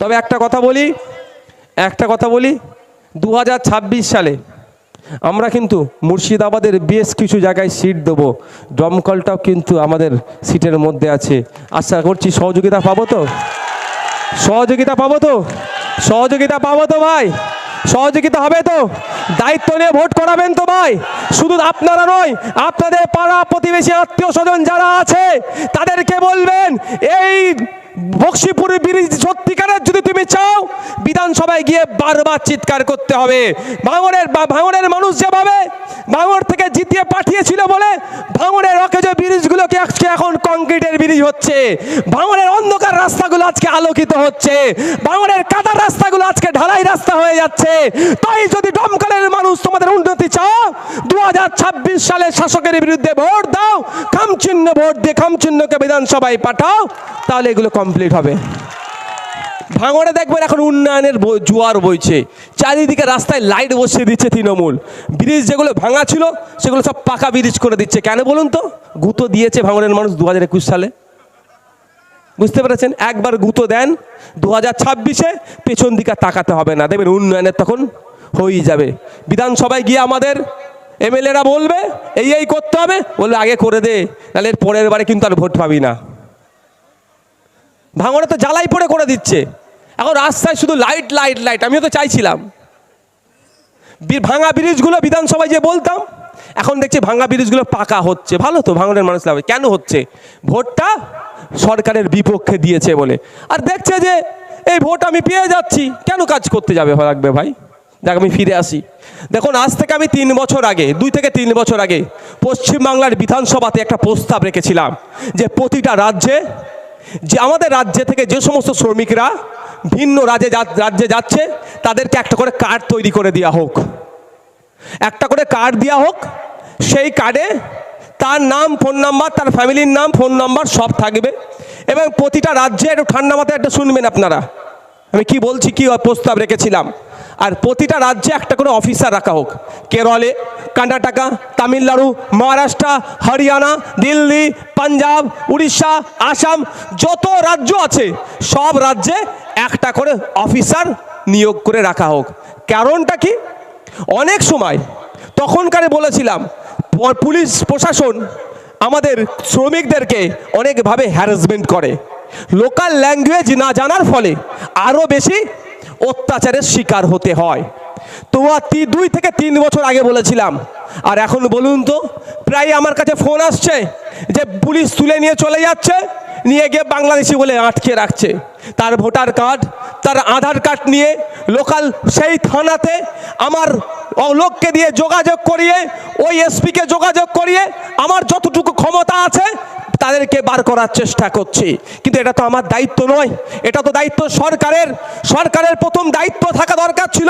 তবে একটা কথা বলি 2026 সালে আমরা কিন্তু মুর্শিদাবাদের বেশ কিছু জায়গায় সিট দেবো, দমকলটাও কিন্তু আমাদের সিটের মধ্যে আছে। আশা করছি সহযোগিতা পাবো তো ভাই? সহযোগিতা হবে তো? দায়িত্ব নিয়ে ভোট করাবেন তো ভাই? শুধু আপনারা নয়, আপনাদের পাড়া প্রতিবেশী আত্মীয় স্বজন যারা আছে তাদেরকে বলবেন, এই বক্সিপুর ব্রিজ সত্যিকারের যদি তুমি চাও, বিধানসভায় গিয়ে বারবার চিৎকার করতে হবে। ভাঙড়ের মানুষ যেভাবে ভাঙড় থেকে জিতিয়ে পাঠিয়েছিল বলে ভাঙড়ের অকেজ ব্রিজগুলোকে আজকে এখন কংক্রিটের ব্রিজ হচ্ছে, ভাঙড়ের অন্ধকার রাস্তাগুলো আজকে আলোকিত হচ্ছে, ভাঙড়ের কাদার রাস্তাগুলো আজকে ঢালাই রাস্তা হয়ে যাচ্ছে। তাই যদি দমকলের মানুষ তোমাদের উন্নতি চাও, 2026 সালে শাসকের বিরুদ্ধে ভোট দাও, খামচিহ্ন ভোট দিয়ে খামচিহ্নকে বিধানসভায় পাঠাও, তাহলে এগুলো কমপ্লিট হবে। ভাঙড়ে দেখবেন এখন উন্নয়নের জোয়ার বইছে, চারিদিকে রাস্তায় লাইট বসিয়ে দিচ্ছে তৃণমূল। ব্রিজ যেগুলো ভাঙা ছিল সেগুলো সব পাকা ব্রিজ করে দিচ্ছে। কেন বলুন তো? গুঁতো দিয়েছে ভাঙড়ের মানুষ 2021 সালে, বুঝতে পেরেছেন? একবার গুঁতো দেন, 2026-এ পেছন দিকে তাকাতে হবে না, দেখবেন উন্নয়নের তখন হয়েই যাবে। বিধানসভায় গিয়ে আমাদের এমএলএরা বলবে এই করতে হবে, বলবে আগে করে দে, নাহলে এর পরের বারে কিন্তু আর ভোট পাবি না। ভাঙড়ে তো জ্বালাই পড়ে করে দিচ্ছে, এখন রাস্তায় শুধু লাইট। আমিও তো চাইছিলাম ভাঙা ব্রিজগুলো বিধানসভায় যে বলতাম, এখন দেখছি ভাঙা ব্রিজগুলো পাকা হচ্ছে। ভালো তো, ভাঙড়ের মানুষ লাভ। কেন হচ্ছে? ভোটটা সরকারের বিপক্ষে দিয়েছে বলে, আর দেখছে যে এই ভোট আমি পেয়ে যাচ্ছি, কেন কাজ করতে লাগবে ভাই? দেখ, আমি ফিরে আসি। দেখুন, আজ থেকে আমি 2 থেকে 3 বছর আগে পশ্চিমবাংলার বিধানসভাতে একটা প্রস্তাব রেখেছিলাম যে প্রতিটা রাজ্যে, যে আমাদের রাজ্যে থেকে যে সমস্ত শ্রমিকরা ভিন্ন রাজ্যে যাচ্ছে তাদেরকে একটা করে কার্ড তৈরি করে দেওয়া হোক, সেই কার্ডে তার নাম, ফোন নাম্বার, তার ফ্যামিলির নাম, ফোন নাম্বার সব থাকবে। এবং প্রতিটা রাজ্যে, একটু ঠান্ডা মাথায় একটা শুনবেন আপনারা আমি কি বলছি, কি প্রস্তাব রেখেছিলাম। আর প্রতিটা রাজ্যে একটা করে অফিসার রাখা হোক। কেরলে, কর্ণাটকা, তামিলনাড়ু, মহারাষ্ট্র, হরিয়ানা, দিল্লি, পাঞ্জাব, উড়িষ্যা, আসাম, যত রাজ্য আছে সব রাজ্যে একটা করে অফিসার নিয়োগ করে রাখা হোক। কারণটা কি? অনেক সময় তখনকারে বলেছিলাম পুলিশ প্রশাসন আমাদের শ্রমিকদেরকে অনেকভাবে হ্যারাসমেন্ট করে, লোকাল ল্যাঙ্গুয়েজ না জানার ফলে আরও বেশি অত্যাচারের শিকার হতে হয়। তো 2 থেকে 3 বছর আগে বলেছিলাম। আর এখন বলুন তো, প্রায় আমার কাছে ফোন আসছে যে পুলিশ তুলে নিয়ে চলে যাচ্ছে, নিয়ে গিয়ে বাংলাদেশি বলে আটকে রাখছে। তার ভোটার কার্ড, তার আধার কার্ড নিয়ে লোকাল সেই থানাতে আমার লোককে দিয়ে যোগাযোগ করিয়ে, ওই এসপিকে যোগাযোগ করিয়ে আমার যতটুকু ক্ষমতা আছে তাদেরকে বার করার চেষ্টা করছি। কিন্তু এটা তো আমার দায়িত্ব নয়, এটা তো দায়িত্ব সরকারের। সরকারের প্রথম দায়িত্ব থাকা দরকার ছিল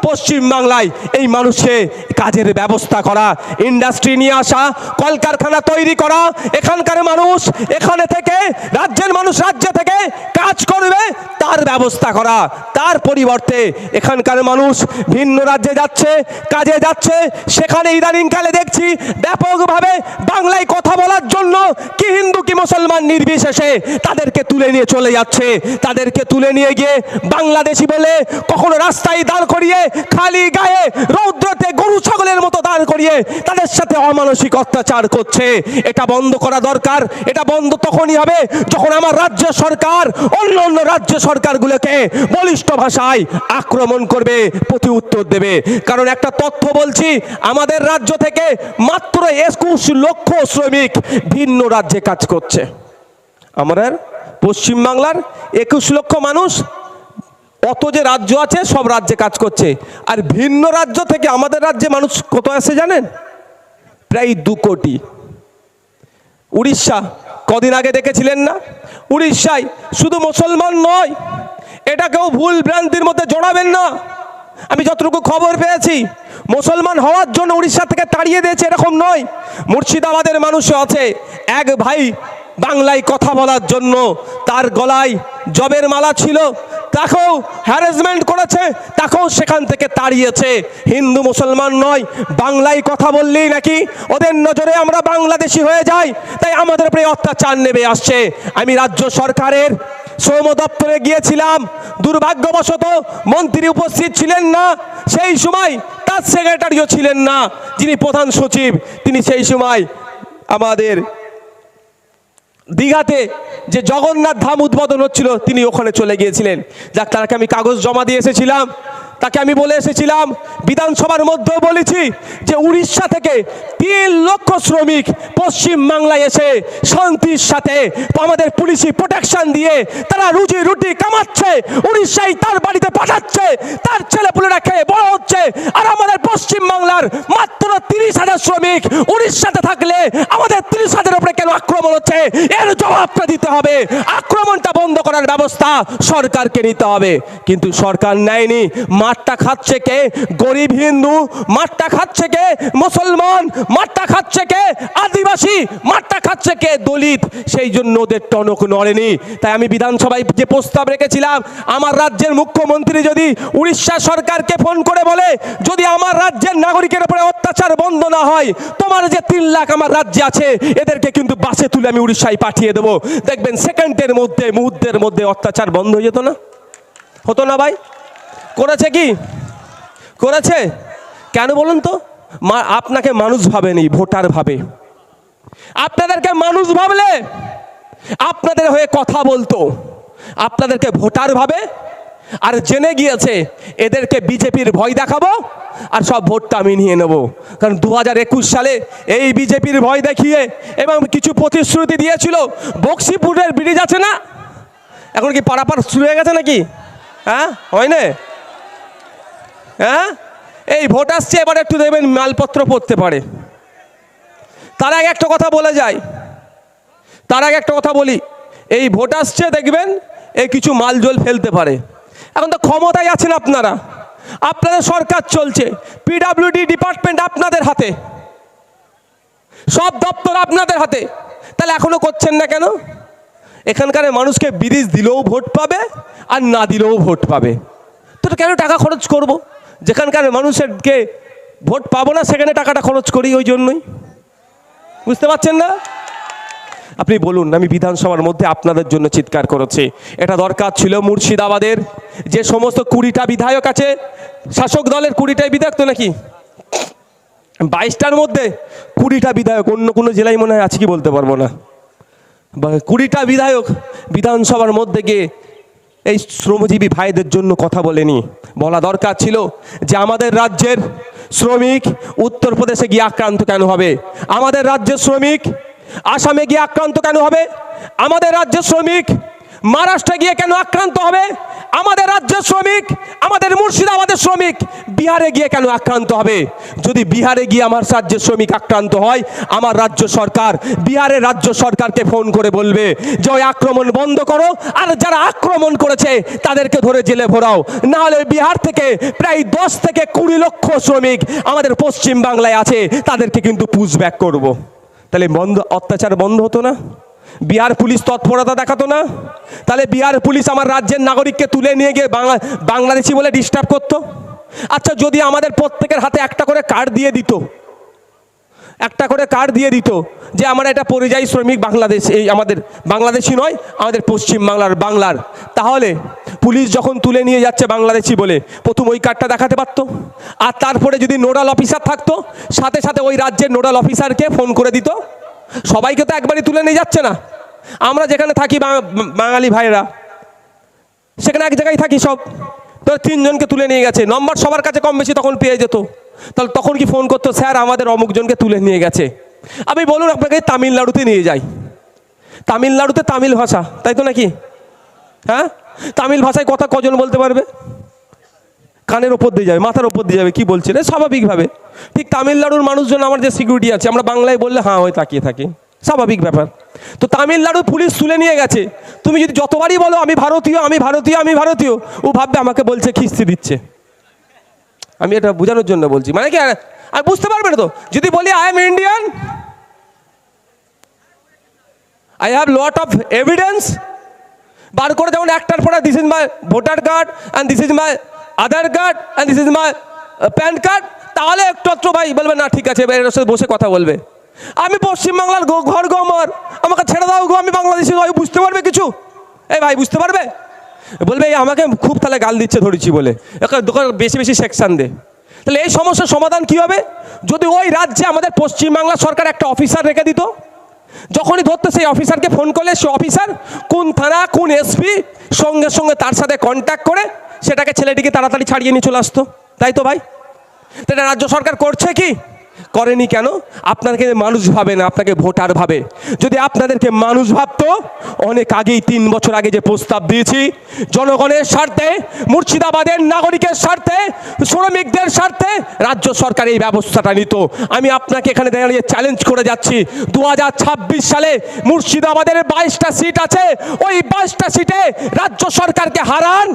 পশ্চিমবাংলায় এই মানুষকে কাজের ব্যবস্থা করা, ইন্ডাস্ট্রি নিয়ে আসা, কলকারখানা তৈরি করা, এখানকার মানুষ এখানে থেকে, রাজ্যের মানুষ রাজ্য থেকে কাজ করবে তার ব্যবস্থা করা। তার পরিবর্তে এখানকার মানুষ ভিন্ন রাজ্যে যাচ্ছে, কাজে যাচ্ছে, সেখানে ইদানিংকালে দেখছি ব্যাপকভাবে বাংলায় কথা বলার জন্য কি হিন্দু কি মুসলমান নির্বিশেষে তাদেরকে তুলে নিয়ে চলে যাচ্ছে। তাদেরকে তুলে নিয়ে গিয়ে বাংলাদেশি বলে কখনো রাস্তায় দাঁড় করিয়ে, খালি গায়ে রৌদ্রতে গরু ছাগলের মতো দাঁড় করিয়ে তাদের সাথে অমানসিক অত্যাচার করছে। এটা বন্ধ করা দরকার। এটা বন্ধ তখনই হবে যখন আমার রাজ্য সরকার অন্য রাজ্য সরকারগুলোকে বলিষ্ঠ ভাষায় আক্রমণ করবে, প্রতি উত্তর দেবে। কারণ একটা তথ্য বলছি, আমাদের রাজ্য থেকে মাত্র 21 লক্ষ শ্রমিক ভিন্ন রাজ্যে কাজ করছে। আমাদের পশ্চিমবাংলার 21 লক্ষ মানুষ, অত যে রাজ্য আছে সব রাজ্যে কাজ করছে। আর ভিন্ন রাজ্য থেকে আমাদের রাজ্যে মানুষ কত আসে জানেন? প্রায় 2 কোটি। উড়িষ্যা কদিন আগে দেখেছিলেন না? উড়িষ্যায় শুধু মুসলমান নয়, এটাকেও ভুল ভ্রান্তির মধ্যে জড়াবেন না। আমি যতটুকু খবর পেয়েছি, মুসলমান হওয়ার জন্য উড়িষ্যা থেকে তাড়িয়ে দিয়েছে এরকম নয়। মুর্শিদাবাদের মানুষও আছে, এক ভাই বাংলায় কথা বলার জন্য তার গলায় জবের মালা ছিল, তাকেও হ্যারাসমেন্ট করেছে, তাকেও সেখান থেকে তাড়িয়েছে। হিন্দু মুসলমান নয়, বাংলায় কথা বললেই নাকি ওদের নজরে আমরা বাংলাদেশি হয়ে যাই, তাই আমাদের উপরে অত্যাচার নেমে আসছে। আমি রাজ্য সরকারের শ্রম দপ্তরে গিয়েছিলাম, দুর্ভাগ্যবশত মন্ত্রী উপস্থিত ছিলেন না। সেই সময় তার সেক্রেটারিও ছিলেন না, যিনি প্রধান সচিব, তিনি সেই সময় আমাদের দীঘাতে যে জগন্নাথ ধাম উদ্বোধন হচ্ছিল তিনি ওখানে চলে গিয়েছিলেন। যাক, তাকে আমি কাগজ জমা দিয়ে এসেছিলাম, তাকে আমি বলে এসেছিলাম, বিধানসভার মধ্যেও বলেছি যে উড়িষ্যা থেকে 3 লক্ষ শ্রমিক পশ্চিম বাংলায় এসে শান্তির সাথে আমাদের পুলিশি প্রোটেকশন দিয়ে তারা রুজি রুটি কামাচ্ছে, উড়িষ্যায় তার বাড়িতে পাঠাচ্ছে, তার ছেলেপুলেরা খেয়ে বড় হচ্ছে। আর আমাদের পশ্চিম বাংলার মাত্র 30,000 শ্রমিক উড়িষ্যাতে থাকলে আমাদের 30,000 উপরে কেন আক্রমণ হচ্ছে, এর জবাবটা দিতে হবে। আক্রমণটা বন্ধ করার ব্যবস্থা সরকারকে নিতে হবে, কিন্তু সরকার নেয়নি। মাঠটা খাচ্ছে কে? গরিব হিন্দু। মাঠটা খাচ্ছে কে? মুসলমান। মাঠটা খাচ্ছে কে? আদিবাসী। মাঠটা খাচ্ছে কে? দলিত। সেই জন্য ওদের টনক নড়েনি। তাই আমি বিধানসভায় যে প্রস্তাব রেখেছিলাম, আমার রাজ্যের মুখ্যমন্ত্রী যদি উড়িষ্যা সরকারকে ফোন করে বলে, যদি আমার রাজ্যের নাগরিকের উপরে অত্যাচার বন্ধ না হয়, তোমার যে 3 লাখ আমার রাজ্যে আছে এদেরকে কিন্তু বাসে তুলে আমি উড়িষ্যায় পাঠিয়ে দেবো। দেখবেন সেকেন্ডের মধ্যে, মুহূর্তের মধ্যে অত্যাচার বন্ধ হয়ে যেত না? হতো না ভাই? করেছে কি? করেছে? কেন বলুন তো? আপনাকে মানুষ ভাবেনি, ভোটার ভাবে। আপনাদেরকে মানুষ ভাবলে আপনাদের হয়ে কথা বলতো, আপনাদেরকে ভোটার ভাবে। আর জেনে গিয়েছে এদেরকে বিজেপির ভয় দেখাবো আর সব ভোটটা আমি নিয়ে নেবো। কারণ 2021 সালে এই বিজেপির ভয় দেখিয়ে এবং কিছু প্রতিশ্রুতি দিয়েছিল। বক্সিপুরের ব্রিজ আছে না, এখন কি পারাপার শুরু হয়ে গেছে নাকি? হ্যাঁ, হয় না? হ্যাঁ, এই ভোট আসছে, এবার একটু দেখবেন মালপত্র পড়তে পারে। তার আগে একটা কথা বলে যায়, তার আগে একটা কথা বলি, এই ভোট আসছে দেখবেন এই কিছু মালজল ফেলতে পারে। এখন তো ক্ষমতায় আছেন আপনারা, আপনাদের সরকার চলছে, পিডব্লিউডি ডিপার্টমেন্ট আপনাদের হাতে, সব দপ্তর আপনাদের হাতে, তাহলে এখনো করছেন না কেন? এখানকার মানুষকে ব্রিজ দিলেও ভোট পাবে আর না দিলেও ভোট পাবে, তো কেন টাকা খরচ করব? যেখানকার মানুষেরকে ভোট পাবো না সেখানে টাকাটা খরচ করি, ওই জন্যই। বুঝতে পারছেন না? আপনি বলুন, আমি বিধানসভার মধ্যে আপনাদের জন্য চিৎকার করেছি। এটা দরকার ছিল মুর্শিদাবাদের যে সমস্ত 20টা বিধায়ক আছে, শাসক দলের 20টাই বিধায়ক তো নাকি, 22টার মধ্যে 20টা বিধায়ক, অন্য কোনো জেলায় মনে হয় আছে কি বলতে পারবো না, 20টা বিধায়ক বিধানসভার মধ্যে গিয়ে এই শ্রমজীবী ভাইদের জন্য কথা বলেনি। বলা দরকার ছিল যে আমাদের রাজ্যের শ্রমিক উত্তরপ্রদেশে গিয়ে আক্রান্ত কেন হবে, আমাদের রাজ্যের শ্রমিক আসামে গিয়ে আক্রান্ত কেন হবে, আমাদের রাজ্যের শ্রমিক মহারাষ্ট্রে গিয়ে কেন আক্রান্ত হবে, আমাদের রাজ্যের শ্রমিক, আমাদের মুর্শিদাবাদের শ্রমিক বিহারে গিয়ে কেন আক্রান্ত হবে? যদি বিহারে গিয়ে আমার রাজ্যের শ্রমিক আক্রান্ত হয়, আমার রাজ্য সরকার বিহারের রাজ্য সরকারকে ফোন করে বলবে যে ওই আক্রমণ বন্ধ করো, আর যারা আক্রমণ করেছে তাদেরকে ধরে জেলে ভরাও, না হলে বিহার থেকে প্রায় 10 থেকে 20 লক্ষ শ্রমিক আমাদের পশ্চিম বাংলায় আছে, তাদেরকে কিন্তু পুশব্যাক করব। তাহলে অত্যাচার বন্ধ হতো না? বিহার পুলিশ তৎপরতা দেখাতো না? তাহলে বিহার পুলিশ আমার রাজ্যের নাগরিককে তুলে নিয়ে গিয়ে বাংলাদেশি বলে ডিস্টার্ব করতো? আচ্ছা, যদি আমাদের প্রত্যেকের হাতে একটা করে কার্ড দিয়ে দিত, একটা করে কার্ড দিয়ে দিত যে আমরা এটা পরিযায়ী শ্রমিক বাংলাদেশ, এই আমাদের বাংলাদেশি নয়, আমাদের পশ্চিম বাংলার, তাহলে পুলিশ যখন তুলে নিয়ে যাচ্ছে বাংলাদেশি বলে প্রথম ওই কার্ডটা দেখাতে পারতো। আর তারপরে যদি নোডাল অফিসার থাকতো, সাথে সাথে ওই রাজ্যের নোডাল অফিসারকে ফোন করে দিত। সবাইকে তো একবারই তুলে নিয়ে যাচ্ছে না। আমরা যেখানে থাকি বাঙালি ভাইরা, সেখানে এক জায়গায় থাকি সব, তো 3 জনকে তুলে নিয়ে গেছে, নম্বর সবার কাছে কম বেশি তখন পেয়ে যেত। তাহলে তখন কি ফোন করতো, স্যার আমাদের অমুক জনকে তুলে নিয়ে গেছে। আমি বলুন আপনাকে তামিলনাড়ুতে নিয়ে যাই, তামিলনাড়ুতে তামিল ভাষা, তাই তো নাকি? হ্যাঁ, তামিল ভাষায় কথা কজন বলতে পারবে? কানের ওপর দিয়ে যাবে, মাথার ওপর দিয়ে যাবে, কি বলছেন স্বাভাবিকভাবে। ঠিক তামিলনাড়ুর মানুষজন আমার যে সিকিউরিটি আছে, আমরা বাংলায় বললে হ্যাঁ হয়ে তাকিয়ে থাকি, স্বাভাবিক ব্যাপার। তো তামিলনাড়ুর পুলিশ তুলে নিয়ে গেছে, তুমি যদি যতবারই বলো আমি ভারতীয় আমি ভারতীয় আমি ভারতীয়, ও ভাববে আমাকে বলছে খিস্তি দিচ্ছে। আমি এটা বোঝানোর জন্য বলছি, মানে কি আমি বুঝতে পারবে না তো। যদি বলি I am Indian, I have lot of evidence, বার করে যেমন একটার পরে this is my voter card and this is my Aadhaar card and this is my PAN card, তাহলে একটু ভাই বলবে না ঠিক আছে, এর সাথে বসে কথা বলবে। আমি পশ্চিমবাংলার ঘর গো আমার, আমাকে ছেড়ে দাও গো, আমি বাংলাদেশি, বুঝতে পারবে কিছু? এই ভাই বুঝতে পারবে, বলবে এই আমাকে খুব তাহলে গাল দিচ্ছে ধরেছি বলে, একে দোকান বেশি বেশি সেকশন দে। তাহলে এই সমস্যার সমাধান কী হবে? যদি ওই রাজ্যে আমাদের পশ্চিমবাংলা সরকার একটা অফিসার রেখে দিত, যখনই ধরতে সেই অফিসারকে ফোন করলে সে অফিসার কোন থানা কোন এসপি সঙ্গে সঙ্গে তার সাথে কন্ট্যাক্ট করে সেটাকে ছেলেটিকে তাড়াতাড়ি ছাড়িয়ে নিয়ে চলে আসতো, তাই তো ভাই? তো এটা রাজ্য সরকার করছে কি? করেনি কেন? আপনাকে মানুষ ভাবে না, আপনাকে ভোটার ভাবে। যদি আপনাদেরকে মানুষ ভাবতো, অনেক আগেই 3 বছর আগে যে প্রস্তাব দিয়েছি, জনগণের স্বার্থে, মুর্শিদাবাদের নাগরিকের স্বার্থে, শ্রমিকদের স্বার্থে রাজ্য সরকার এই ব্যবস্থাটা নিত। আমি আপনাকে এখানে দাঁড়িয়ে চ্যালেঞ্জ করে যাচ্ছি, 2026 সালে মুর্শিদাবাদের 22টা সিট আছে, ওই 22টা সিটে রাজ্য সরকারকে হারান।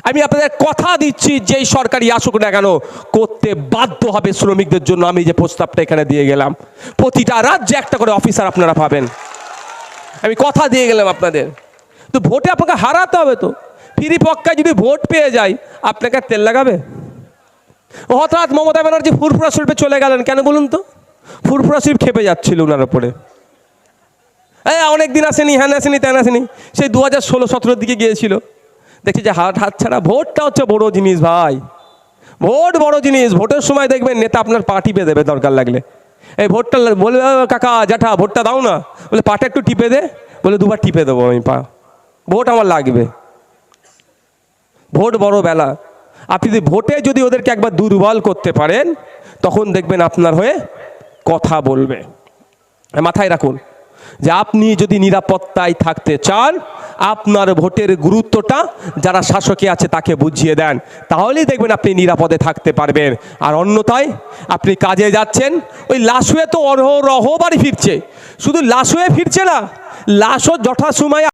আমি আপনাদের কথা দিচ্ছি, যেই সরকারই আসুক না কেন করতে বাধ্য হবে শ্রমিকদের জন্য। আমি যে প্রস্তাবটা এখানে দিয়ে গেলাম, প্রতিটা রাজ্যে একটা করে অফিসার আপনারা পাবেন, আমি কথা দিয়ে গেলাম আপনাদের। তো ভোটে আপনাকে হারাতে হবে। তো ফ্রি পক্কায় যদি ভোট পেয়ে যায়, আপনাকে তেল লাগাবে? হঠাৎ মমতা ব্যানার্জি ফুরফুরা শরীফে চলে গেলেন কেন বলুন তো? ফুরফুরা শরীফ খেপে যাচ্ছিল ওনার উপরে। অনেক দিন আসেনি, হ্যান আসেনি, ত্যান আসেনি, সেই 2016-17 দিকে গিয়েছিল। দেখছি যে হাত ছাড়া। ভোটটা হচ্ছে বড় জিনিস ভাই, ভোট বড় জিনিস। ভোটের সময় দেখবেন নেতা আপনার পা টিপে দেবে দরকার লাগলে। এই ভোটটা বলবে কাকা জ্যাঠা ভোটটা দাও না, বলে পাটা একটু টিপে দে, বলে 2বার টিপে দেবো আমি পা, ভোট আমার লাগবে। ভোট বড় বেলা। আপনি যদি ভোটে যদি ওদেরকে একবার দুর্বল করতে পারেন, তখন দেখবেন আপনার হয়ে কথা বলবে। মাথায় রাখুন যে আপনি যদি নিরাপত্তায় থাকতে চান, আপনার ভোটের গুরুত্বটা যারা শাসকে আছে তাকে বুঝিয়ে দেন, তাহলেই দেখবেন আপনি নিরাপদে থাকতে পারবেন। আর অন্যথায় আপনি কাজে যাচ্ছেন, ওই লাশ হয়ে তো অহরহ বাড়ি ফিরছে, শুধু লাশ হয়ে ফিরছে না, লাশও যথাসময়ে